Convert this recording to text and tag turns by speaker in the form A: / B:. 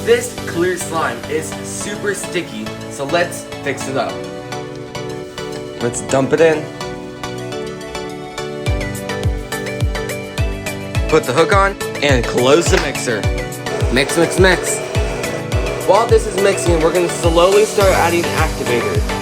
A: This clear slime is super sticky, so let's fix it up. Let's dump it in. Put the hook on and close the mixer. Mix, mix, mix. While this is mixing, we're going to slowly start adding activator.